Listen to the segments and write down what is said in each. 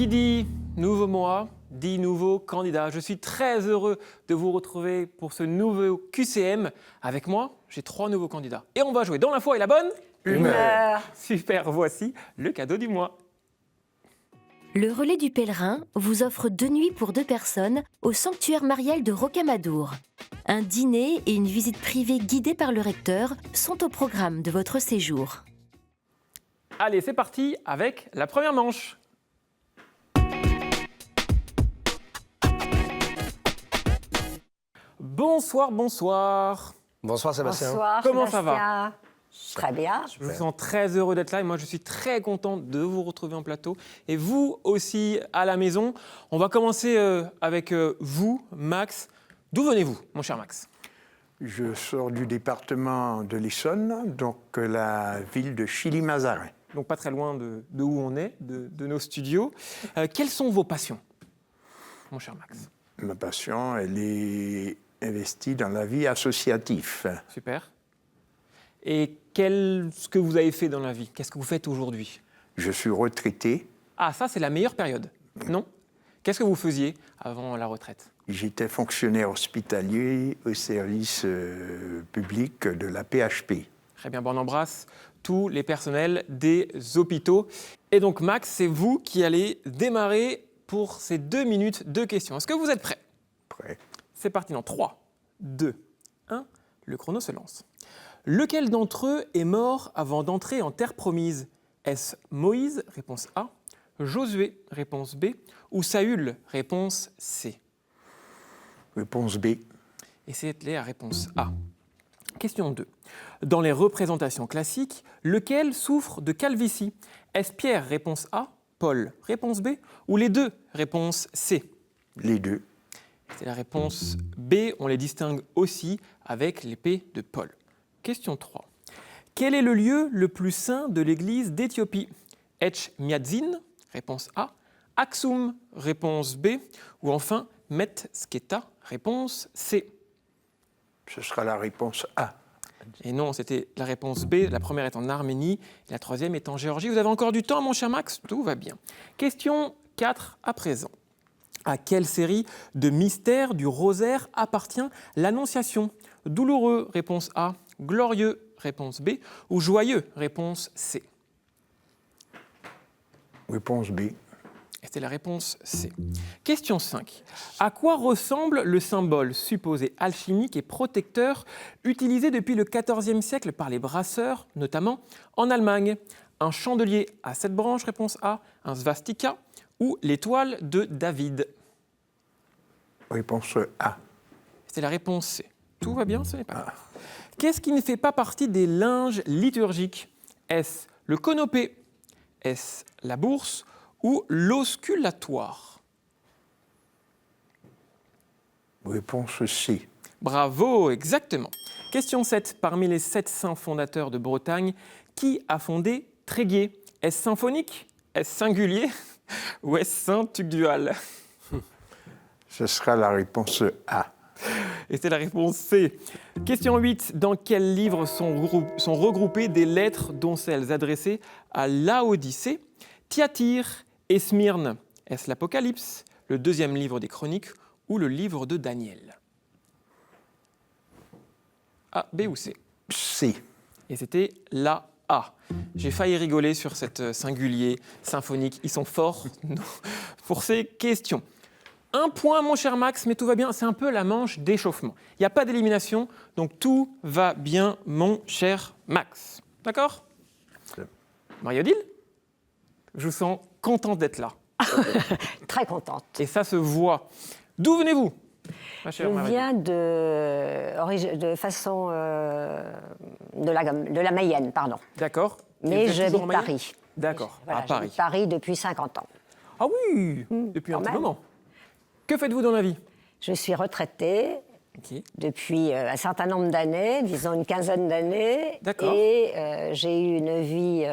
Qui dit nouveau mois, dit nouveau candidat. Je suis très heureux de vous retrouver pour ce nouveau QCM. Avec moi, j'ai 3 nouveaux candidats. Et on va jouer dans l'info et la bonne humeur. Super, voici le cadeau du mois. Le relais du pèlerin vous offre 2 nuits pour 2 personnes au sanctuaire marial de Rocamadour. Un dîner et une visite privée guidée par le recteur sont au programme de votre séjour. Allez, c'est parti avec la première manche. Bonsoir, bonsoir. Bonsoir Sébastien. Bonsoir, Comment ça Sébastien. Très bien. Je me sens très heureux d'être là et moi je suis très content de vous retrouver en plateau. Et vous aussi à la maison. On va commencer avec vous, Max. D'où venez-vous, mon cher Max? Je sors du département de l'Essonne, donc la ville de Chilly-Mazarin. Donc pas très loin de où on est, de nos studios. Quelles sont vos passions, mon cher Max? Ma passion, elle est investie dans la vie associative. Super. Et ce que vous avez fait dans la vie? Qu'est-ce que vous faites aujourd'hui? Je suis retraité. Ah, ça, c'est la meilleure période, non? Qu'est-ce que vous faisiez avant la retraite? J'étais fonctionnaire hospitalier au service public de la PHP. Très bien, bon, on embrasse tous les personnels des hôpitaux. Et donc, Max, c'est vous qui allez démarrer pour ces 2 minutes de questions. Est-ce que vous êtes prêts? Prêt. C'est parti dans 3, 2, 1. Le chrono se lance. Lequel d'entre eux est mort avant d'entrer en terre promise? Est-ce Moïse, réponse A, Josué, réponse B, ou Saül, réponse C? Réponse B. Et c'est la réponse A. Question 2. Dans les représentations classiques, lequel souffre de calvitie? Est-ce Pierre, réponse A, Paul, réponse B, ou les deux, réponse C? Les deux. C'est la réponse B, on les distingue aussi avec l'épée de Paul. Question 3. Quel est le lieu le plus saint de l'église d'Éthiopie? Etch-Miadzin, réponse A, Aksum, réponse B, ou enfin Met-Sketa, réponse C. Ce sera la réponse A. Et non, c'était la réponse B. La première est en Arménie et la troisième est en Géorgie. Vous avez encore du temps, mon cher Max? Tout va bien. Question 4 à présent. À quelle série de mystères du rosaire appartient l'Annonciation? Douloureux, réponse A. Glorieux, réponse B. Ou joyeux, réponse C. Réponse B. Et c'était la réponse C. Question 5. À quoi ressemble le symbole supposé alchimique et protecteur utilisé depuis le XIVe siècle par les brasseurs, notamment en Allemagne? Un chandelier à 7 branches, réponse A, un svastika ou l'étoile de David? Réponse A. C'était la réponse C. Tout va bien, ce n'est pas grave. Qu'est-ce qui ne fait pas partie des linges liturgiques? Est-ce le conopé? Est-ce la bourse ou l'ausculatoire? Réponse C. Bravo, exactement. Question 7. Parmi les 7 saints fondateurs de Bretagne, qui a fondé Tréguier? Est-ce symphonique? Est-ce singulier? Ou est-ce Saint-Tugdual? Ce sera la réponse A. Et c'est la réponse C. Question 8. Dans quel livre sont regroupées des lettres dont celles adressées à Laodicée, Thyatire et Smyrne? Est-ce l'Apocalypse, le 2e livre des Chroniques ou le livre de Daniel? A, B ou C? C. Et c'était la A. J'ai failli rigoler sur cette singulier symphonique. Ils sont forts pour ces questions. 1 point, mon cher Max, mais tout va bien. C'est un peu la manche d'échauffement. Il n'y a pas d'élimination, donc tout va bien, mon cher Max. D'accord? Marie-Odile, je vous sens contente d'être là. Très contente. Et ça se voit. D'où venez-vous, ma chère Je Marie-Odile? viens de la Mayenne, pardon. D'accord. Et Mais vous êtes toujours j'habite en Mayenne? Paris. D'accord, Voilà, à Paris. j'habite Paris depuis 50 ans. Ah oui, depuis un quand petit même. moment. Que faites-vous dans la vie? Je suis retraitée Ok. depuis un certain nombre d'années, disons une quinzaine d'années. D'accord. Et j'ai eu une vie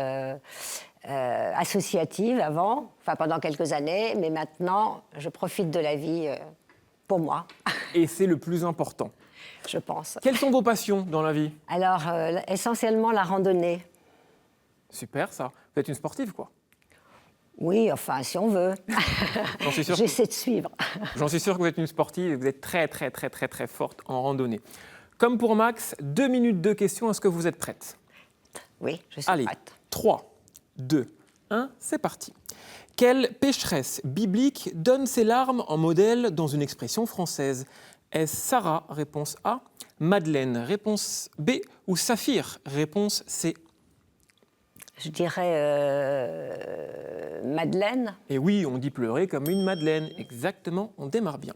associative avant, enfin pendant quelques années, mais maintenant, je profite de la vie pour moi, Et c'est le plus important. je pense. Quelles sont vos passions dans la vie? Alors, essentiellement la randonnée. Super, ça. Vous êtes une sportive, quoi. Oui, enfin, si on veut. J'en suis sûr. J'essaie de suivre. J'en suis sûr que vous êtes une sportive et que vous êtes très, très, très, très, très forte en randonnée. Comme pour Max, 2 minutes de questions. Est-ce que vous êtes prête? Oui, je suis Allez, prête. 3, 2, 1, c'est parti. Quelle pécheresse biblique donne ses larmes en modèle dans une expression française? Est-ce Sarah, réponse A, Madeleine, réponse B, ou Saphir, réponse C? Je dirais Madeleine. Et oui, on dit pleurer comme une Madeleine. Exactement, on démarre bien.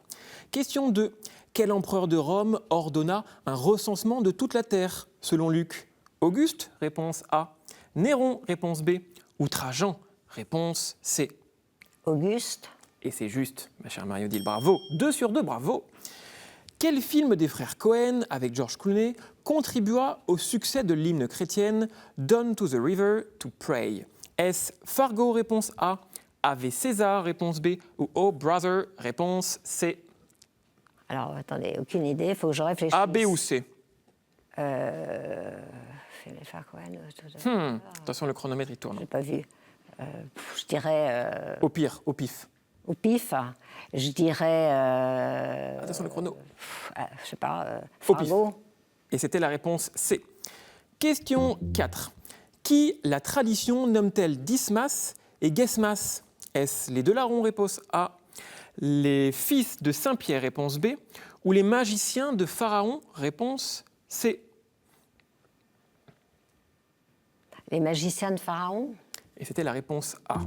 Question 2. Quel empereur de Rome ordonna un recensement de toute la terre, selon Luc? Auguste, réponse A. Néron, réponse B. Ou Trajan, réponse C. Auguste. Et c'est juste, ma chère Marie-Odile, bravo. 2 sur 2, bravo. Quel film des frères Cohen, avec George Clooney, contribua au succès de l'hymne chrétienne Down to the River to Pray? Est-ce Fargo, réponse A, Ave César, réponse B, ou Oh Brother, réponse C? Alors, attendez, aucune idée, il faut que je réfléchisse. A, B ou C? Les frères Cohen, Attention, le chronomètre, il tourne. je n'ai pas vu. Je dirais Au pire, au pif. au pif. Je dirais, Attention, le chrono. je sais pas, Au pif. Fargo. Et c'était la réponse C. Question 4. Qui la tradition nomme-t-elle Dismas et Gesmas? Est-ce les deux larrons, réponse A, les fils de Saint-Pierre, réponse B, ou les magiciens de Pharaon, réponse C? Les magiciens de Pharaon. Et c'était la réponse A.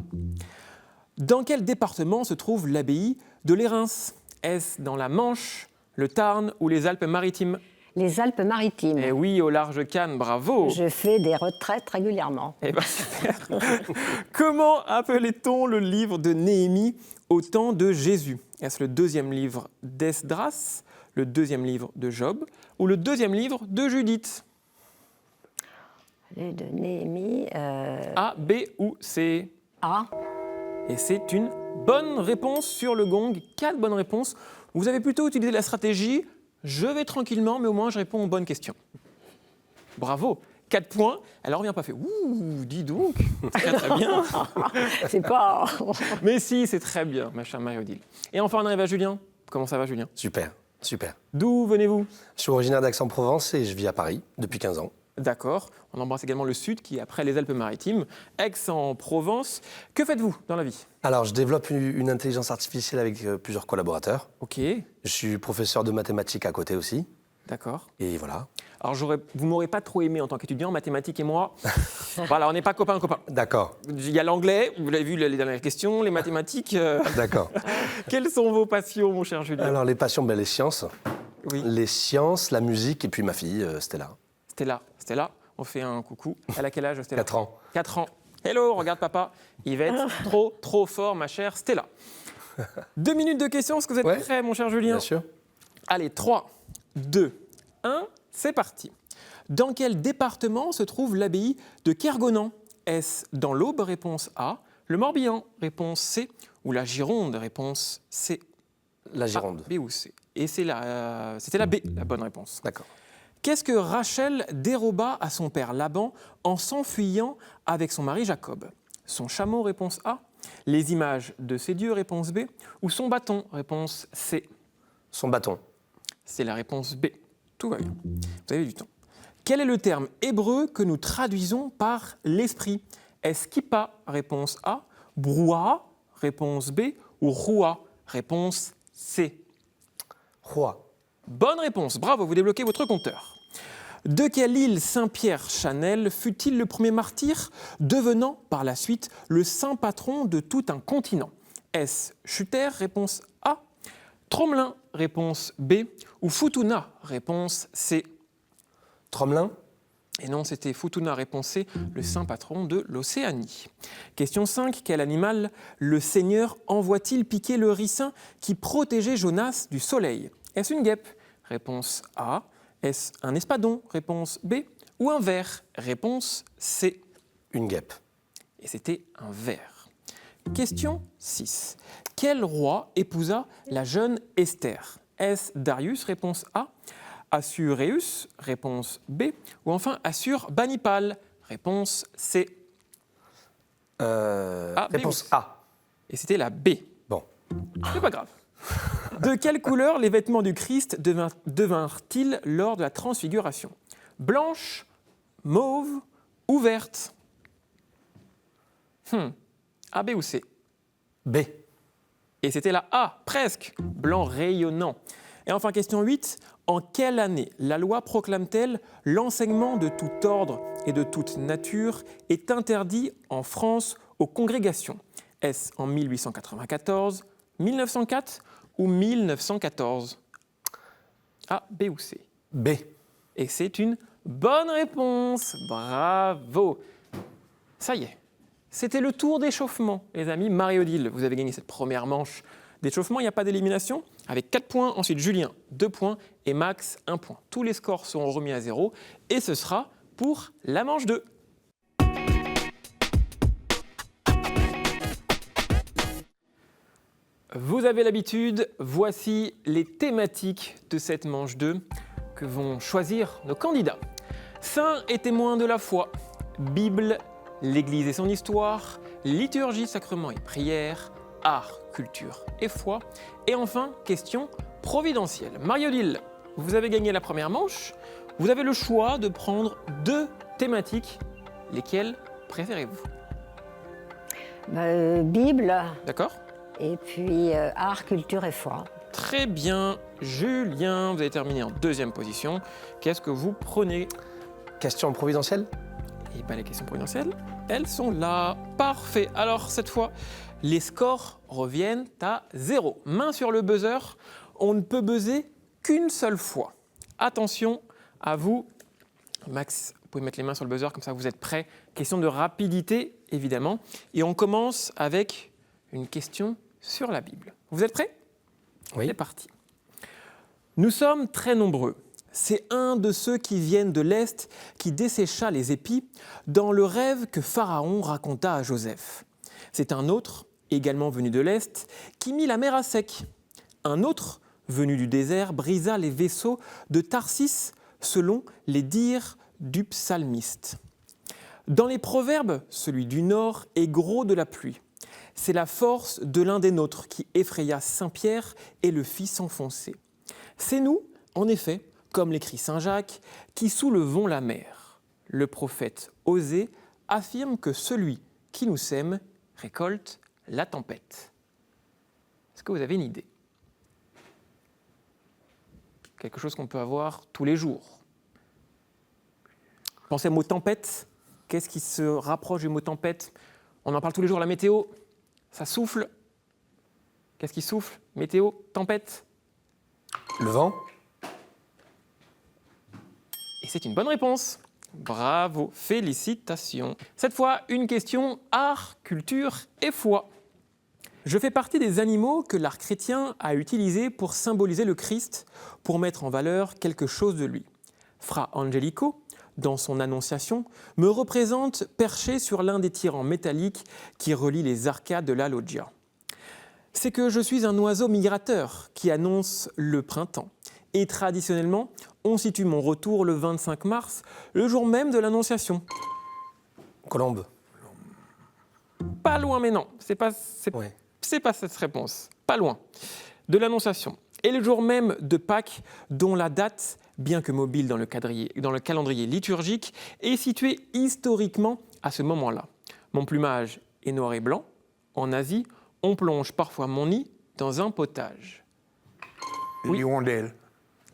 Dans quel département se trouve l'abbaye de Lérins? Est-ce dans la Manche, le Tarn ou les Alpes-Maritimes? Les Alpes-Maritimes. Eh oui, au large Cannes, bravo. Je fais des retraites régulièrement. Eh ben super. Comment appelait-on le livre de Néhémie au temps de Jésus? Est-ce le 2e livre d'Esdras, le 2e livre de Job ou le 2e livre de Judith? Les de Néhémie. A, B ou C? A. Et c'est une bonne réponse sur le gong. 4 bonnes réponses. Vous avez plutôt utilisé la stratégie je vais tranquillement, mais au moins je réponds aux bonnes questions. Bravo. 4 points. Elle n'en revient pas fait. Ouh, dis donc. Très très bien. C'est pas. Mais si, c'est très bien, ma chère Marie-Odile. Et enfin, on arrive à Julien. Comment ça va, Julien? Super, super. D'où venez-vous? Je suis originaire d'Aix-en-Provence et je vis à Paris depuis 15 ans. D'accord. On embrasse également le Sud, qui est après les Alpes-Maritimes. Aix-en-Provence. Que faites-vous dans la vie? Alors, je développe une intelligence artificielle avec plusieurs collaborateurs. Ok, Je suis professeur de mathématiques à côté aussi. d'accord. Et voilà. Alors, vous m'aurez pas trop aimé en tant qu'étudiant, mathématiques et moi. Voilà, on n'est pas copains. D'accord, Il y a l'anglais, vous l'avez vu les dernières questions, les mathématiques. d'accord. Quelles sont vos passions, mon cher Julien? Alors, les passions, les sciences. Oui, Les sciences, la musique et puis ma fille, Stella. Stella, on fait un coucou. Elle a quel âge, Stella? 4 ans. 4 ans. Hello, regarde papa, il va être trop fort, ma chère Stella. 2 minutes de questions, est-ce que vous êtes Ouais. prêts, mon cher Julien? Bien sûr. Allez, 3, 2, 1, c'est parti. Dans quel département se trouve l'abbaye de Kergonan? Est-ce dans l'Aube, réponse A, le Morbihan, réponse C, ou la Gironde, réponse C? La Gironde. A, B ou C? Et c'était la B, la bonne réponse. D'accord. Qu'est-ce que Rachel déroba à son père Laban en s'enfuyant avec son mari Jacob? Son chameau, réponse A, les images de ses dieux, réponse B, ou son bâton, réponse C? Son bâton. C'est la réponse B. Tout va bien. Vous avez du temps. Quel est le terme hébreu que nous traduisons par l'esprit? Est-ce kippa, réponse A, brouhaha, réponse B, ou roua, réponse C? Roi. Bonne réponse, bravo, vous débloquez votre compteur. De quelle île Saint-Pierre-Chanel fut-il le premier martyr, devenant par la suite le saint patron de tout un continent? Est-ce Chuter, réponse A, Tromelin, réponse B, ou Futuna, réponse C? Tromelin. Et non, c'était Futuna, réponse C, le saint patron de l'Océanie. Question 5. Quel animal le Seigneur envoie-t-il piquer le ricin qui protégeait Jonas du soleil? Est-ce une guêpe? Réponse A. Est-ce un espadon? Réponse B. Ou un ver? Réponse C. Une guêpe. Et c'était un ver. Question 6. Quel roi épousa la jeune Esther? Est-ce Darius? Réponse A. Assuréus? Réponse B. Ou enfin Assurbanipal? Réponse C. A, B Réponse ou A. Et c'était la B. Bon. C'est pas grave. De quelle couleur les vêtements du Christ devinrent-ils lors de la transfiguration? Blanche, mauve ou verte? A, B ou C? B. Et c'était la A, presque, blanc rayonnant. Et enfin, question 8. En quelle année la loi proclame-t-elle l'enseignement de tout ordre et de toute nature est interdit en France aux congrégations? Est-ce en 1894, 1904 ou 1914? A, B ou C? B. Et c'est une bonne réponse. Bravo. Ça y est, c'était le tour d'échauffement, les amis. Marie-Odile, vous avez gagné cette première manche d'échauffement. Il n'y a pas d'élimination. Avec 4 points. Ensuite, Julien, 2 points. Et Max, 1 point. Tous les scores seront remis à 0. Et ce sera pour la manche 2. Vous avez l'habitude, voici les thématiques de cette manche 2 que vont choisir nos candidats. Saints et témoins de la foi, Bible, l'Église et son histoire, liturgie, sacrement et prière, art, culture et foi, et enfin, question providentielle. Marie-Odile, vous avez gagné la première manche, vous avez le choix de prendre 2 thématiques, lesquelles préférez-vous? Bible, D'accord? et puis art, culture et foi. Très bien, Julien, vous avez terminé en 2e position. Qu'est-ce que vous prenez? Question providentielle? Et bien les questions providentielles, elles sont là. Parfait. Alors cette fois, les scores reviennent à 0. Main sur le buzzer, on ne peut buzzer qu'une seule fois. Attention à vous. Max, vous pouvez mettre les mains sur le buzzer, comme ça vous êtes prêts. Question de rapidité, évidemment. Et on commence avec une question sur la Bible. Vous êtes prêts? Oui. C'est parti. Nous sommes très nombreux. C'est un de ceux qui viennent de l'Est qui dessécha les épis dans le rêve que Pharaon raconta à Joseph. C'est un autre, également venu de l'Est, qui mit la mer à sec. Un autre, venu du désert, brisa les vaisseaux de Tarsis selon les dires du psalmiste. Dans les proverbes, celui du Nord est gros de la pluie. C'est la force de l'un des nôtres qui effraya Saint-Pierre et le fit s'enfoncer. C'est nous, en effet, comme l'écrit Saint Jacques, qui soulevons la mer. Le prophète Osée affirme que celui qui nous sème récolte la tempête. Est-ce que vous avez une idée? Quelque chose qu'on peut avoir tous les jours. Pensez au mot tempête. Qu'est-ce qui se rapproche du mot tempête? On en parle tous les jours, la météo. Ça souffle. Qu'est-ce qui souffle? Météo, tempête. Le vent? Et c'est une bonne réponse. Bravo, félicitations. Cette fois, une question art, culture et foi. Je fais partie des animaux que l'art chrétien a utilisés pour symboliser le Christ, pour mettre en valeur quelque chose de lui. Fra Angelico, dans son Annonciation, me représente perché sur l'un des tirants métalliques qui relient les arcades de la loggia. C'est que je suis un oiseau migrateur qui annonce le printemps. Et traditionnellement, on situe mon retour le 25 mars, le jour même de l'Annonciation. Colombe. Pas loin, mais non, c'est pas cette réponse. Pas loin. De l'Annonciation. Et le jour même de Pâques, dont la date, bien que mobile dans le calendrier liturgique, est située historiquement à ce moment-là. Mon plumage est noir et blanc. En Asie, on plonge parfois mon nid dans un potage. Oui. L'hirondelle.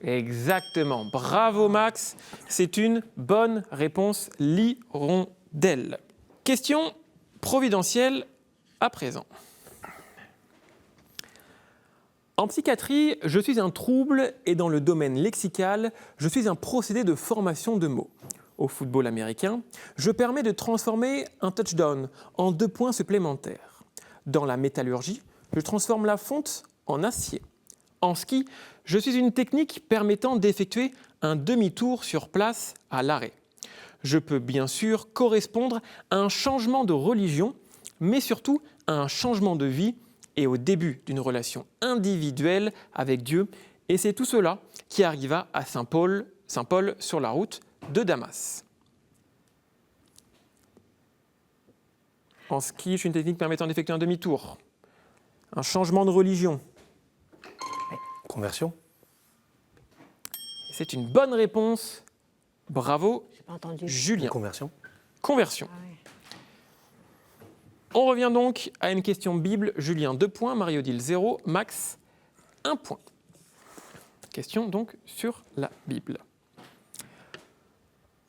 Exactement. Bravo Max. C'est une bonne réponse, l'hirondelle. Question providentielle à présent. En psychiatrie, je suis un trouble et dans le domaine lexical, je suis un procédé de formation de mots. Au football américain, je permets de transformer un touchdown en 2 points supplémentaires. Dans la métallurgie, je transforme la fonte en acier. En ski, je suis une technique permettant d'effectuer un demi-tour sur place à l'arrêt. Je peux bien sûr correspondre à un changement de religion, mais surtout à un changement de vie et au début d'une relation individuelle avec Dieu. Et c'est tout cela qui arriva à Saint Paul sur la route de Damas. En ski, une technique permettant d'effectuer un demi-tour. Un changement de religion. Conversion. C'est une bonne réponse. Bravo, J'ai pas entendu. Julien. Conversion. Conversion. Ah ouais. On revient donc à une question Bible. Julien, 2 points. Marie-Odile, 0. Max, 1 point. Question donc sur la Bible.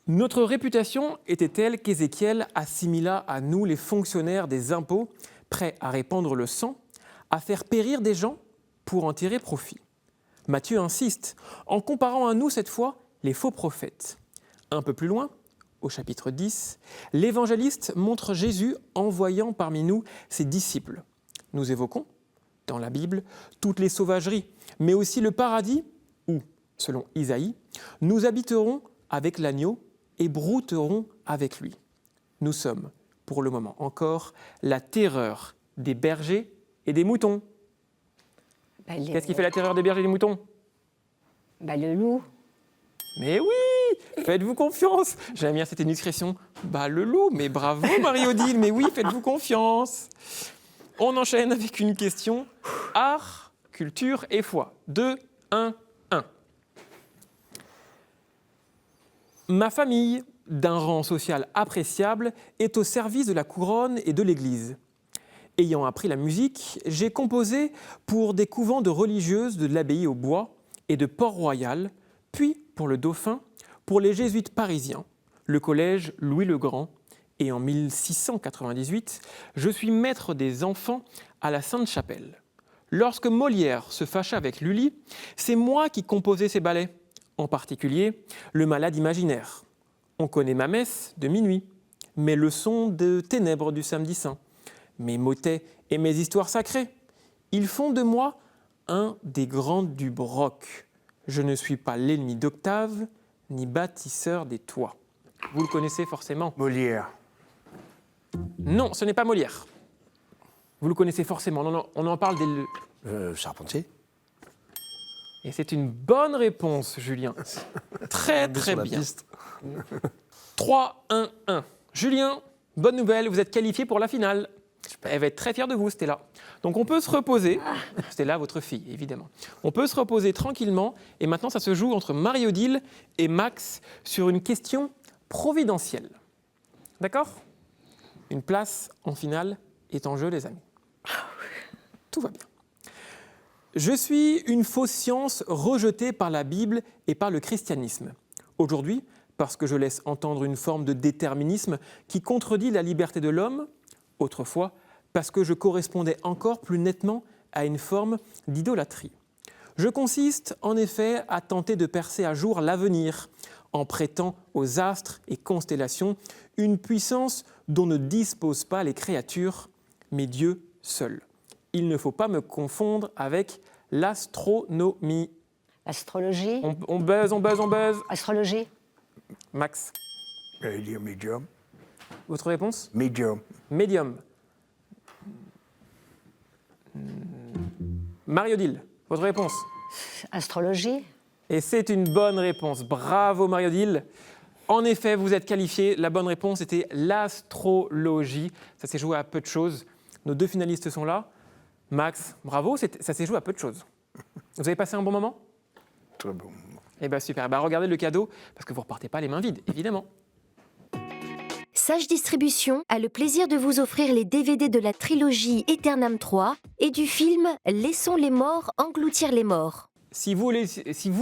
Notre réputation était telle qu'Ézéchiel assimila à nous les fonctionnaires des impôts, prêts à répandre le sang, à faire périr des gens pour en tirer profit. Matthieu insiste, en comparant à nous cette fois les faux prophètes. Un peu plus loin, au chapitre 10, l'évangéliste montre Jésus envoyant parmi nous ses disciples. Nous évoquons, dans la Bible, toutes les sauvageries, mais aussi le paradis où, selon Isaïe, nous habiterons avec l'agneau et brouterons avec lui. Nous sommes, pour le moment encore, la terreur des bergers et des moutons. Qu'est-ce qui fait la terreur des bergers et des moutons ? Le loup. Mais oui, faites-vous confiance. J'aime bien cette expression, le loup, mais bravo Marie-Odile, mais oui, faites-vous confiance. On enchaîne avec une question, art, culture et foi. 2, 1, 1. Ma famille, d'un rang social appréciable, est au service de la couronne et de l'Église. Ayant appris la musique, j'ai composé pour des couvents de religieuses de l'abbaye au Bois et de Port-Royal, puis pour le Dauphin, pour les jésuites parisiens, le collège Louis-le-Grand, et en 1698, je suis maître des enfants à la Sainte-Chapelle. Lorsque Molière se fâcha avec Lully, c'est moi qui composais ses ballets, en particulier Le Malade imaginaire. On connaît ma messe de minuit, mes leçons de ténèbres du samedi saint, mes motets et mes histoires sacrées. Ils font de moi un des grands du Broc. Je ne suis pas l'ennemi d'Octave, ni bâtisseur des toits. Vous le connaissez forcément. Molière. Non, ce n'est pas Molière. Vous le connaissez forcément. On en parle dès le... Charpentier. Et c'est une bonne réponse, Julien. Très, très bien. 3, 1, 1. Julien, bonne nouvelle, vous êtes qualifié pour la finale. Elle va être très fière de vous, Stella. Donc on peut se reposer. Stella, votre fille, évidemment. On peut se reposer tranquillement. Et maintenant, ça se joue entre Marie-Odile et Max sur une question providentielle. D'accord ? Une place en finale est en jeu, les amis. Tout va bien. Je suis une fausse science rejetée par la Bible et par le christianisme. Aujourd'hui, parce que je laisse entendre une forme de déterminisme qui contredit la liberté de l'homme. Autrefois, parce que je correspondais encore plus nettement à une forme d'idolâtrie. Je consiste, en effet, à tenter de percer à jour l'avenir, en prêtant aux astres et constellations une puissance dont ne disposent pas les créatures, mais Dieu seul. Il ne faut pas me confondre avec l'astronomie. Astrologie. On buzz. Astrologie. Max, J'allais dire médium. votre réponse ? Médium. Médium. Marie-Odile, votre réponse ? Astrologie. Et c'est une bonne réponse. Bravo Marie-Odile. En effet, vous êtes qualifié. La bonne réponse était l'astrologie. Ça s'est joué à peu de choses. Nos 2 finalistes sont là. Max, bravo, ça s'est joué à peu de choses. Vous avez passé un bon moment ? Très bon. Eh bien super. Regardez le cadeau, parce que vous ne repartez pas les mains vides, évidemment. Sage Distribution a le plaisir de vous offrir les DVD de la trilogie Aeternam 3 et du film Laissons les morts engloutir les morts. Si vous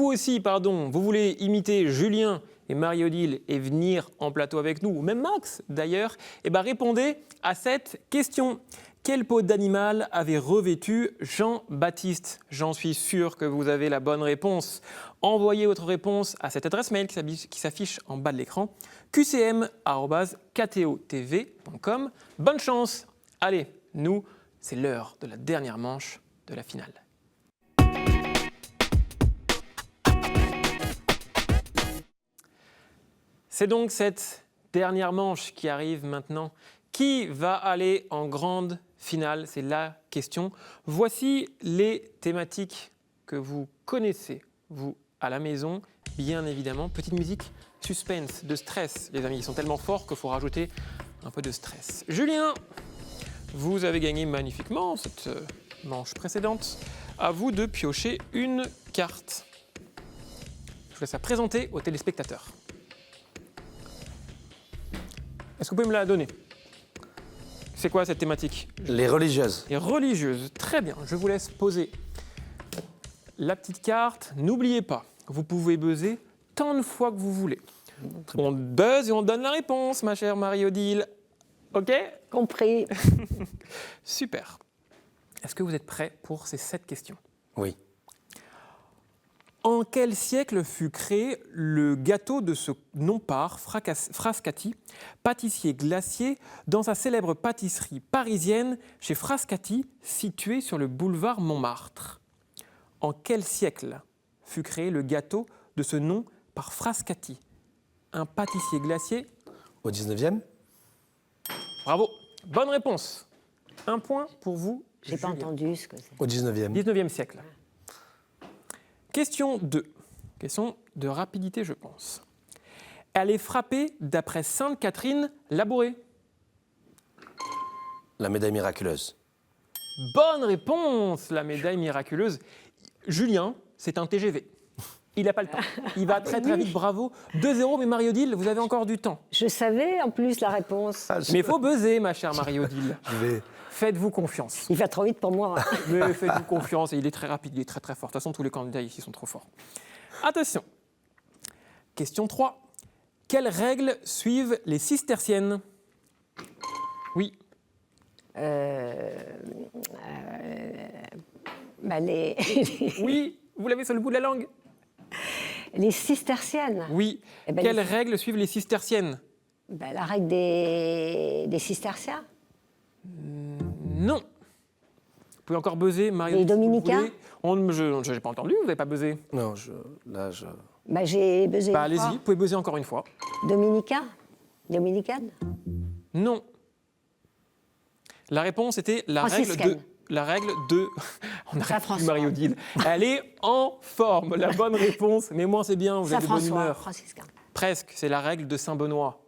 aussi, vous voulez imiter Julien et Marie-Odile et venir en plateau avec nous, ou même Max d'ailleurs, répondez à cette question. Quelle peau d'animal avait revêtu Jean-Baptiste ? J'en suis sûr que vous avez la bonne réponse. Envoyez votre réponse à cette adresse mail qui s'affiche en bas de l'écran, qcm@ktotv.com. Bonne chance. Allez, nous, c'est l'heure de la dernière manche de la finale. C'est donc cette dernière manche qui arrive maintenant. Qui va aller en grande finale ? C'est la question. Voici les thématiques que vous connaissez, vous, à la maison, bien évidemment. Petite musique, suspense, de stress. Les amis, ils sont tellement forts qu'il faut rajouter un peu de stress. Julien, Vous avez gagné magnifiquement cette manche précédente. À vous de piocher une carte. Je vous laisse la présenter aux téléspectateurs. Est-ce que vous pouvez me la donner? C'est quoi cette thématique? Les religieuses. Et religieuse. Très bien, je vous laisse poser la petite carte. N'oubliez pas, vous pouvez buzzer tant de fois que vous voulez. On buzz et on donne la réponse, ma chère Marie-Odile. OK? Compris. Super. Est-ce que vous êtes prêts pour ces 7 questions? Oui. En quel siècle fut créé le gâteau de ce nom par Frascati, pâtissier glacier, dans sa célèbre pâtisserie parisienne chez Frascati, située sur le boulevard Montmartre? En quel siècle fut créé le gâteau de ce nom par Frascati, un pâtissier glacier? Au 19e? Bravo, bonne réponse. Un point pour vous. J'ai pas Julien. entendu ce que c'est. Au 19e. 19e siècle. Question 2. Question de rapidité, je pense. Elle est frappée d'après Sainte Catherine Labouré. La médaille miraculeuse. Bonne réponse, la médaille miraculeuse. Julien, c'est un TGV. Il n'a pas le temps. Il va très très vite, bravo. 2-0, mais Marie-Odile, vous avez encore du temps. Je savais en plus la réponse. Mais il faut buzzer, ma chère Marie-Odile. Je vais... Faites-vous confiance. Il va trop vite pour moi. Mais faites-vous confiance, et il est très rapide, il est très très fort. De toute façon, tous les candidats ici sont trop forts. Attention. Question 3. Quelles règles suivent les cisterciennes? Oui. Les Oui, vous l'avez sur le bout de la langue. les cisterciennes. Oui. Eh ben, Quelles règles suivent les cisterciennes? La règle des cisterciens. Non. Vous pouvez encore buzzer, Mario. Les dominicains? Je n'ai pas entendu, vous n'avez pas buzzé. Non, J'ai buzzé. Allez-y, vous pouvez buzzer encore une fois. Dominicain? Dominicaine? Non. La réponse était la règle Franciscaine. de... La règle de... On arrête Saint-François. plus Marie-Odile. Elle est en forme. La bonne réponse. Mais moi, c'est bien, vous avez de bonne Saint-François, humeur. franciscain. Presque, c'est la règle de Saint-Benoît.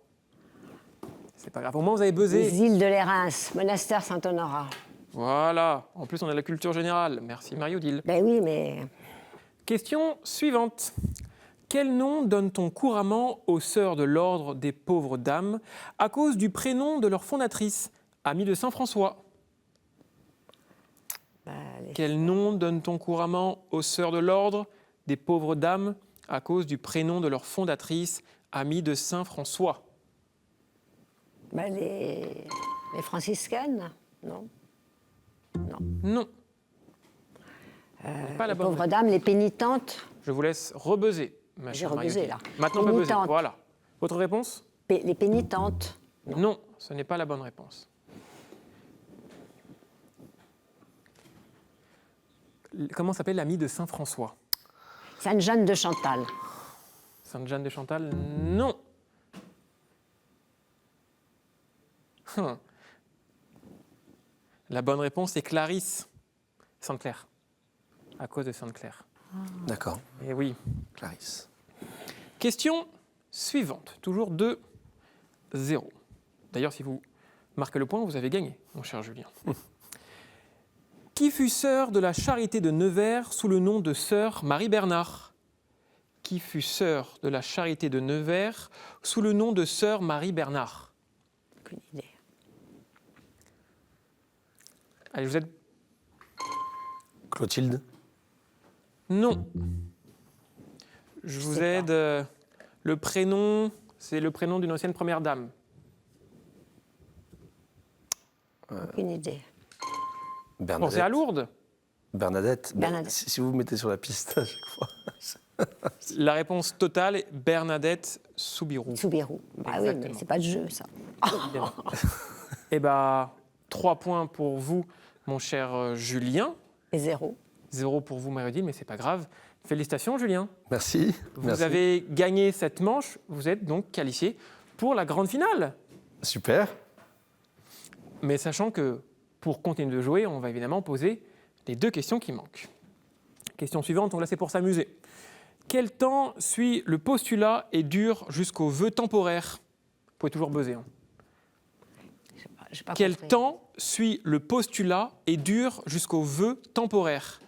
C'est pas grave. Au moins, vous avez buzzé. Les îles de l'Érins, monastère Saint-Honorat. Voilà. En plus, on a la culture générale. Merci Marie-Odile. Ben oui, mais Question suivante. Quel nom donne-t-on couramment aux sœurs de l'ordre des pauvres dames à cause du prénom de leur fondatrice, Amie de Saint-François? Quel nom donne-t-on couramment aux sœurs de l'ordre des pauvres dames à cause du prénom de leur fondatrice, Amie de Saint-François? les franciscaines, non. Non. Pas la Les bonne pauvres réponse. dames, les pénitentes. Je vous laisse rebuzzer, ma J'ai chère rebuzzé, Marie-Odile. là. Maintenant, on peut buzzer. Pénitente. Voilà. Votre réponse? Les pénitentes. Non, ce n'est pas la bonne réponse. Comment s'appelle l'amie de Saint-François? Sainte-Jeanne de Chantal. Sainte-Jeanne de Chantal? Non. La bonne réponse est Clarisse Sainte-Claire, à cause de Sainte-Claire. D'accord. Et oui. Clarisse. Question suivante, toujours 2-0. D'ailleurs, si vous marquez le point, vous avez gagné, mon cher Julien. Qui fut sœur de la Charité de Nevers sous le nom de sœur Marie-Bernard? Qui fut sœur de la Charité de Nevers sous le nom de sœur Marie-Bernard? Aucune idée. Allez, vous êtes... Clotilde. Non. Je vous sais aide. Le prénom, c'est le prénom d'une ancienne première dame. Aucune idée. Bernadette. Pensez à Lourdes. Bernadette. Bernadette. Si vous vous mettez sur la piste à chaque fois. La réponse totale est Bernadette Soubirous. Soubirous. Bah oui, Exactement. mais c'est pas de jeu, ça. Évidemment. Eh bien, 3 points pour vous, mon cher Julien. Et 0. 0 pour vous, Marie-Odile, mais c'est pas grave. Félicitations, Julien. Merci. Vous Merci. avez gagné cette manche. Vous êtes donc qualifié pour la grande finale. Super. Mais sachant que pour continuer de jouer, on va évidemment poser les 2 questions qui manquent. Question suivante, donc là c'est pour s'amuser. Quel temps suit le postulat et dure jusqu'au vœu temporaire? Vous pouvez toujours buzzer. Hein. j'ai pas Quel compris. temps suit le postulat et dure jusqu'au vœu temporaire?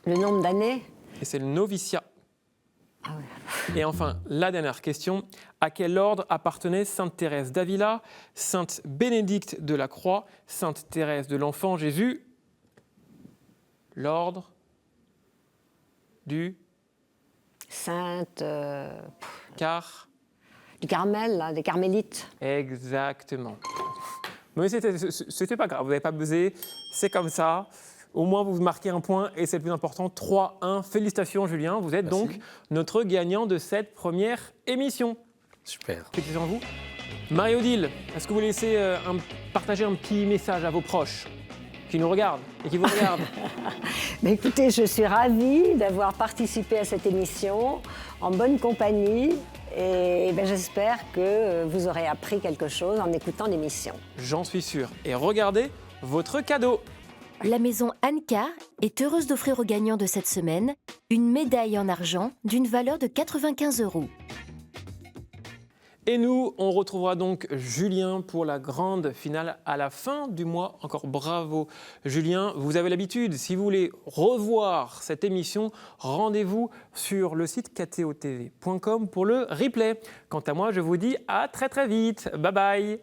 Le nombre d'années? Et c'est le noviciat. Ah ouais. Et enfin, la dernière question. À quel ordre appartenait Sainte Thérèse d'Avila, Sainte Bénédicte de la Croix, Sainte Thérèse de l'Enfant Jésus? L'ordre du Sainte... du Carmel, là, des Carmélites. Exactement. Mais c'était pas grave, vous n'avez pas buzzé, c'est comme ça. Au moins, vous marquez un point et c'est le plus important. 3-1. Félicitations, Julien. Vous êtes Merci. donc notre gagnant de cette première émission. Super. Félicitations à vous. Marie-Odile, est-ce que vous laissez partager un petit message à vos proches qui nous regardent et qui vous regardent? Mais écoutez, je suis ravie d'avoir participé à cette émission en bonne compagnie et ben, j'espère que vous aurez appris quelque chose en écoutant l'émission. J'en suis sûr. Et regardez votre cadeau. La maison Anka est heureuse d'offrir aux gagnants de cette semaine une médaille en argent d'une valeur de 95 €. Et nous, on retrouvera donc Julien pour la grande finale à la fin du mois. Encore bravo Julien. Vous avez l'habitude, si vous voulez revoir cette émission, rendez-vous sur le site ktotv.com pour le replay. Quant à moi, je vous dis à très très vite. Bye bye.